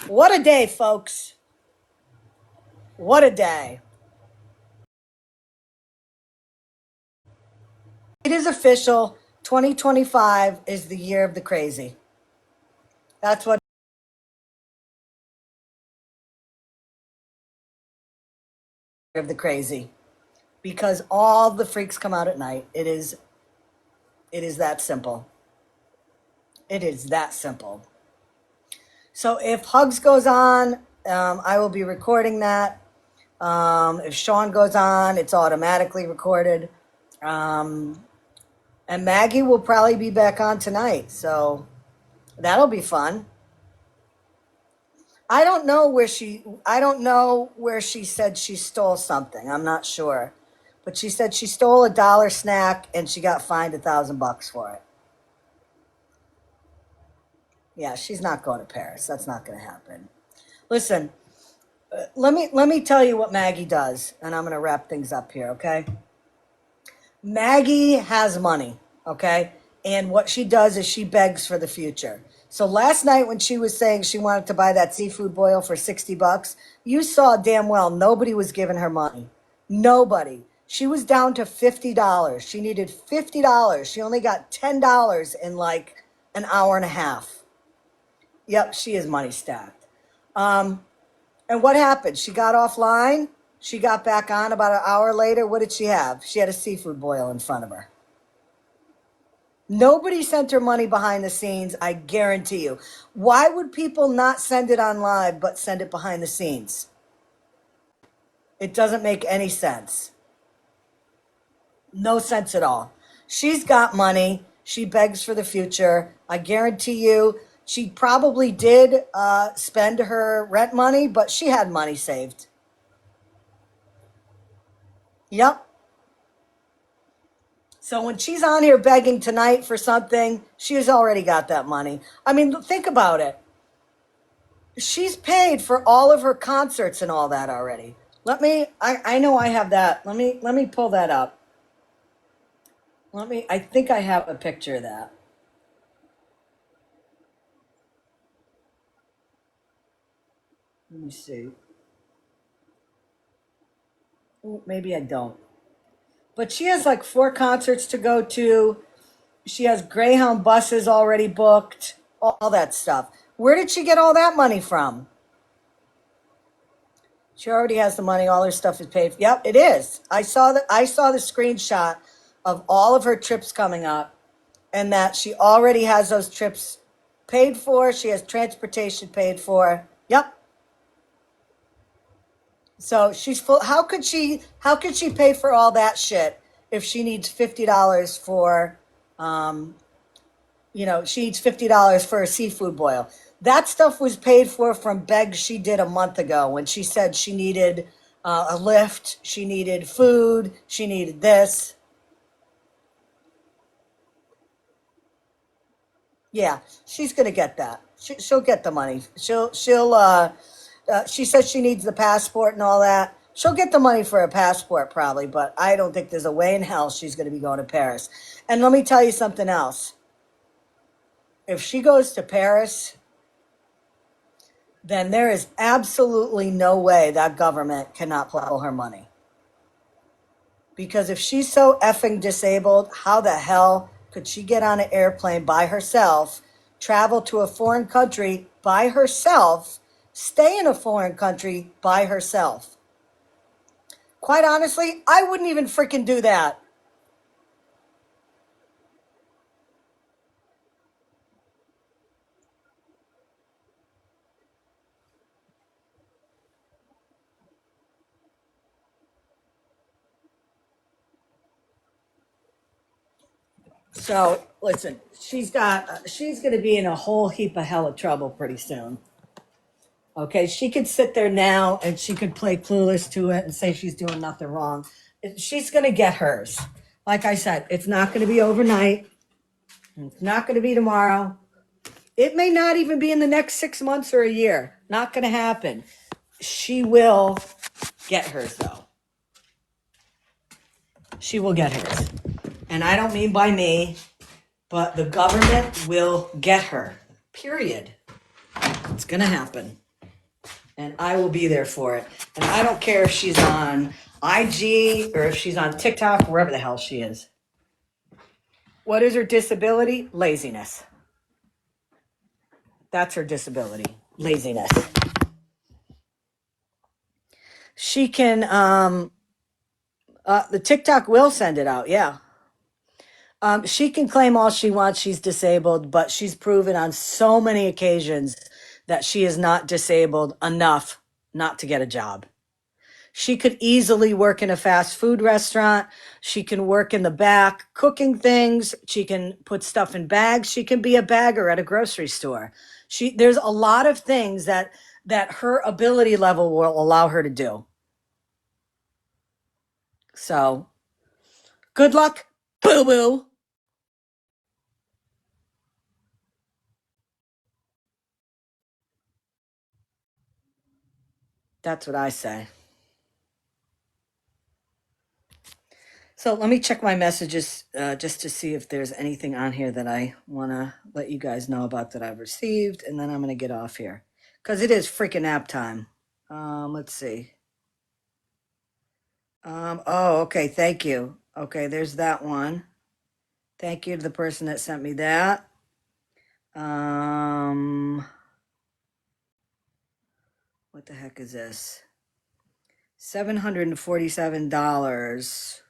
What a day, folks. What a day. It is official. 2025 is the year of the crazy. That's what of the crazy. Because all the freaks come out at night. It is that simple. It is that simple. So if Hugs goes on, I will be recording that. If Sean goes on, it's automatically recorded. And Maggie will probably be back on tonight. So that'll be fun. I don't know where she said she stole something. I'm not sure. But she said she stole a dollar snack and she got fined $1,000 for it. Yeah, she's not going to Paris. That's not going to happen. Listen, let me tell you what Maggie does, and I'm going to wrap things up here, okay? Maggie has money, okay? And what she does is she begs for the future. So last night when she was saying she wanted to buy that seafood boil for $60, you saw damn well nobody was giving her money. Nobody. She was down to $50. She needed $50. She only got $10 in like an hour and a half. Yep, she is money stacked. And what happened? She got offline. She got back on about an hour later. What did she have? She had a seafood boil in front of her. Nobody sent her money behind the scenes, I guarantee you. Why would people not send it on live but send it behind the scenes? It doesn't make any sense. No sense at all. She's got money. She begs for the future. I guarantee you she probably did spend her rent money, but she had money saved. Yep. So when she's on here begging tonight for something, she's already got that money. I mean, think about it. She's paid for all of her concerts and all that already. I know I have that. Let me pull that up. I think I have a picture of that. Let me see. Ooh, maybe I don't. But she has like 4 concerts to go to. She has Greyhound buses already booked, all that stuff. Where did she get all that money from? She already has the money. All her stuff is paid. Yep, it is. I saw the screenshot of all of her trips coming up, and that she already has those trips paid for. She has transportation paid for. Yep. So she's full. How could she pay for all that shit if she needs $50 for she needs $50 for a seafood boil. That stuff was paid for from begs she did a month ago when she said she needed a lift, she needed food, she needed this. Yeah, she's gonna get that. She'll get the money. She says she needs the passport and all that. She'll get the money for a passport probably, but I don't think there's a way in hell she's going to be going to Paris. And let me tell you something else. If she goes to Paris, then there is absolutely no way that government cannot pull her money. Because if she's so effing disabled, how the hell could she get on an airplane by herself, travel to a foreign country by herself, stay in a foreign country by herself? Quite honestly, I wouldn't even freaking do that. So listen, she's going to be in a whole heap of hell of trouble pretty soon. Okay, she could sit there now and she could play clueless to it and say she's doing nothing wrong. She's going to get hers. Like I said, it's not going to be overnight. It's not going to be tomorrow. It may not even be in the next 6 months or a year. Not going to happen. She will get hers, though. She will get hers. And I don't mean by me, but the government will get her. Period. It's going to happen. and I will be there for it. And I don't care if she's on IG or if she's on TikTok, wherever the hell she is. What is her disability? Laziness. That's her disability. Laziness. She can, the TikTok will send it out. Yeah. She can claim all she wants. She's disabled, but she's proven on so many occasions that she is not disabled enough not to get a job. She could easily work in a fast food restaurant. She can work in the back cooking things. She can put stuff in bags. She can be a bagger at a grocery store. There's a lot of things that her ability level will allow her to do. So, good luck, boo boo. That's what I say. So let me check my messages just to see if there's anything on here that I want to let you guys know about that I've received, and then I'm going to get off here because it is freaking nap time. Let's see. Oh, okay. Thank you. Okay, there's that one. Thank you to the person that sent me that. What the heck is this? $747.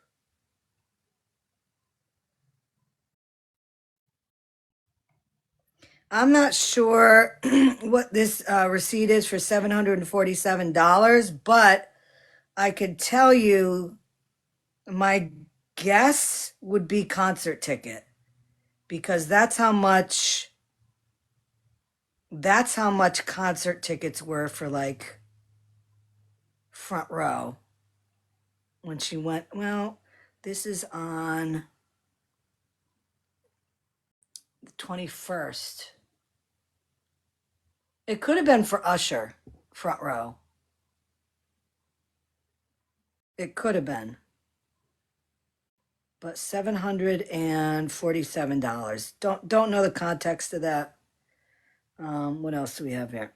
I'm not sure what this receipt is for $747, but I could tell you my guess would be concert ticket because that's how much concert tickets were for like front row when she went. Well, this is on the 21st. It could have been for Usher, front row. It could have been. But $747. Don't know the context of that. What else do we have here?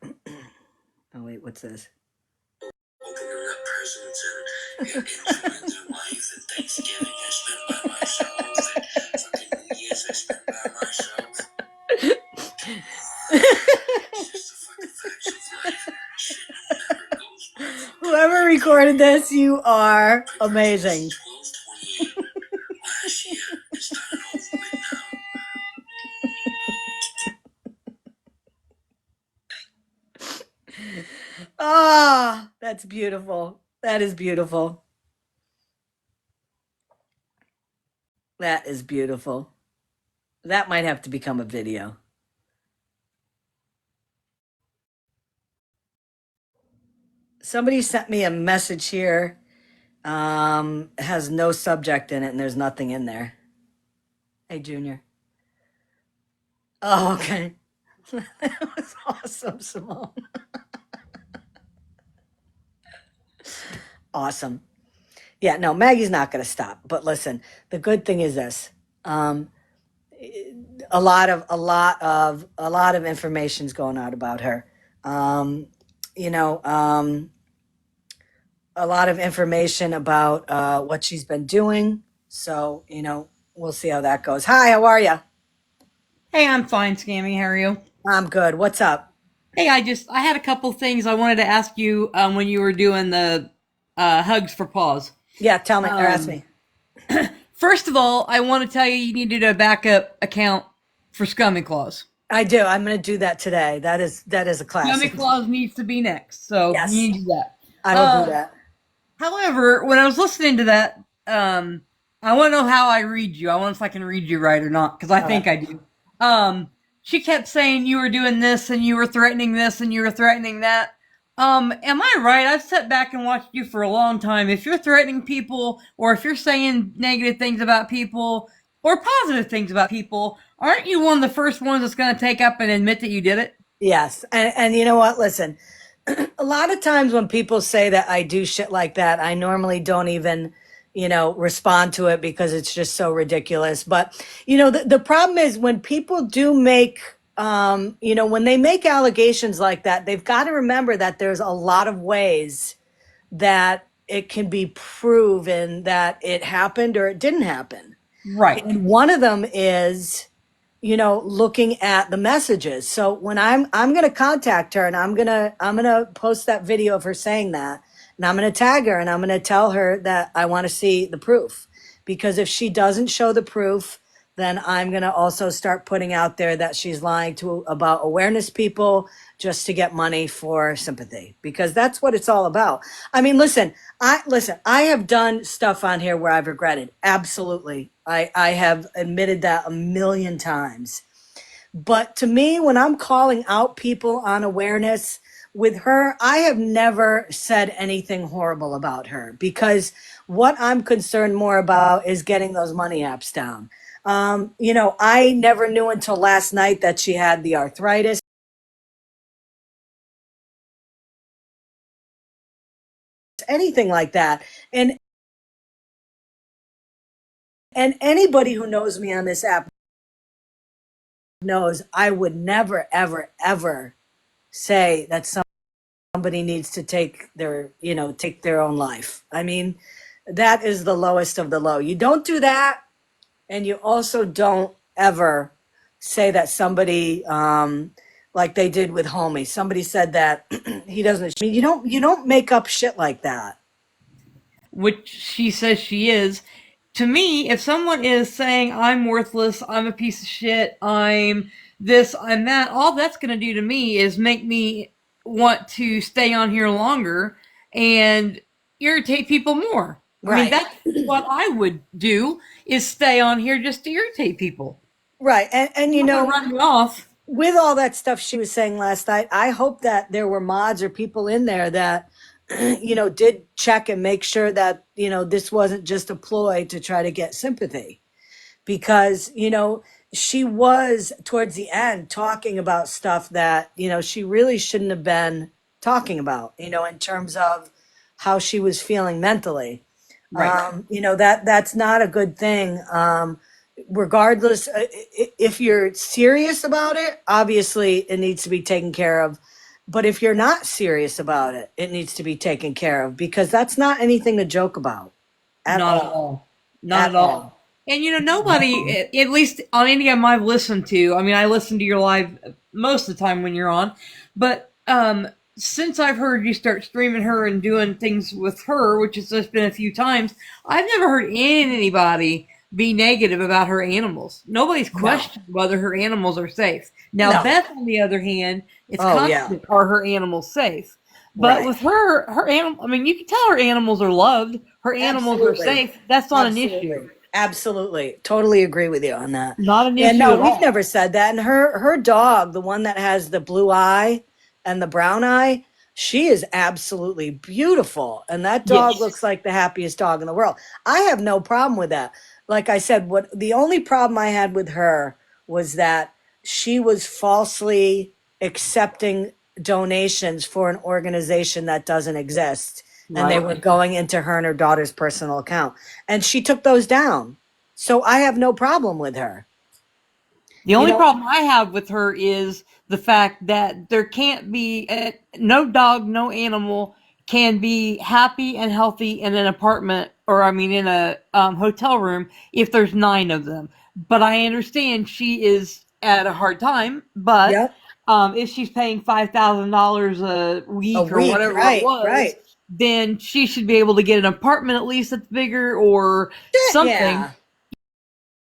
Oh wait, what's this? Hoping you're that person that said, yeah, enjoying the life and Thanksgiving I spent by myself and fucking New Year's I spent by myself. It's just the fucking facts of life. Shit never goes by. Whoever recorded this, you are amazing. 12:28 last year. It's turning over with now. Ah, that's beautiful. That is beautiful. That is beautiful. That might have to become a video. Somebody sent me a message here. Has no subject in it and there's nothing in there. Hey, Junior. Oh, okay. That was awesome, Simone. Awesome. Yeah, no, Maggie's not going to stop. But listen, the good thing is this: a lot of information's going out about her. You know, a lot of information about what she's been doing. So you know, we'll see how that goes. Hi, how are you? Hey, I'm fine, Scammy. How are you? I'm good. What's up? Hey, I had a couple things I wanted to ask you when you were doing the hugs for paws. Yeah, tell me or ask Um, me. First of all, I want to tell you you needed a backup account for Scummy Claws. I do. I'm going to do that today. That is a Scummy classic. Claws needs to be next, so you Yes, need to do that. I will do Uh, that. However, when I was listening to that, I want to know how I read you. I want to know if I can read you right or not, because I All right. think I do. Um, she kept saying you were doing this and you were threatening this and you were threatening that. Am I right? I've sat back and watched you for a long time. If you're threatening people or if you're saying negative things about people or positive things about people, aren't you one of the first ones that's going to take up and admit that you did it? Yes, and you know what? Listen, a lot of times when people say that I do shit like that, I normally don't even, respond to it because it's just so ridiculous. But the problem is when people do make When they make allegations like that, they've got to remember that there's a lot of ways that it can be proven that it happened or it didn't happen. Right. And one of them is, looking at the messages. So when I'm going to contact her and I'm going to post that video of her saying that, and I'm going to tag her and I'm going to tell her that I want to see the proof. Because if she doesn't show the proof, then I'm going to also start putting out there that she's lying to about awareness people just to get money for sympathy, because that's what it's all about. I mean, I have done stuff on here where I've regretted. Absolutely. I have admitted that a million times. But to me, when I'm calling out people on awareness with her, I have never said anything horrible about her, because what I'm concerned more about is getting those money apps down. I never knew until last night that she had the arthritis, anything like that. And anybody who knows me on this app knows I would never, ever, ever say that somebody needs to take their own life. I mean, that is the lowest of the low. You don't do that. And you also don't ever say that somebody, like they did with Homie. Somebody said that he doesn't. I mean, you don't make up shit like that. Which she says she is. To me, if someone is saying I'm worthless, I'm a piece of shit, I'm this, I'm that, all that's going to do to me is make me want to stay on here longer and irritate people more. I mean, Right. that's what I would do, is stay on here just to irritate people. Right. And I'm not going to run me off. with all that stuff she was saying last night, I hope that there were mods or people in there that, did check and make sure that, this wasn't just a ploy to try to get sympathy. Because, she was towards the end talking about stuff that, she really shouldn't have been talking about, in terms of how she was feeling mentally. Right. That's not a good thing. Regardless, if you're serious about it, obviously it needs to be taken care of. But if you're not serious about it, it needs to be taken care of, because that's not anything to joke about at Not at all. all. Not At at all. all. And nobody, at least on any of them I've listened to, I mean, I listen to your live most of the time when you're on, but since I've heard you start streaming her and doing things with her, which has just been a few times, I've never heard anybody be negative about her animals. Nobody's No. questioned whether her animals are safe. Now, No. Beth, on the other hand, it's Oh, yeah. constant, are her animals safe? But Right. with her animal, I mean, you can tell her animals are loved. Her animals are Absolutely. safe. That's not an Absolutely. issue. Absolutely. Totally agree with you on that. Not an Yeah, issue no, at we've all. never said that. And her dog, the one that has the blue eye and the brown eye, she is absolutely beautiful. And that dog Yes. looks like the happiest dog in the world. I have no problem with that. Like I said, what the only problem I had with her was that she was falsely accepting donations for an organization that doesn't exist. And they Right. were going into her and her daughter's personal account. And she took those down. So I have no problem with her. The You only know, problem I have with her is the fact that there can't be no dog, no animal can be happy and healthy in an apartment, or I mean, in a hotel room if there's 9 of them. But I understand she is at a hard time. But yep. if she's paying $5,000 a A week or week, whatever it right, was, right. then she should be able to get an apartment at least that's bigger or Shit, something. yeah.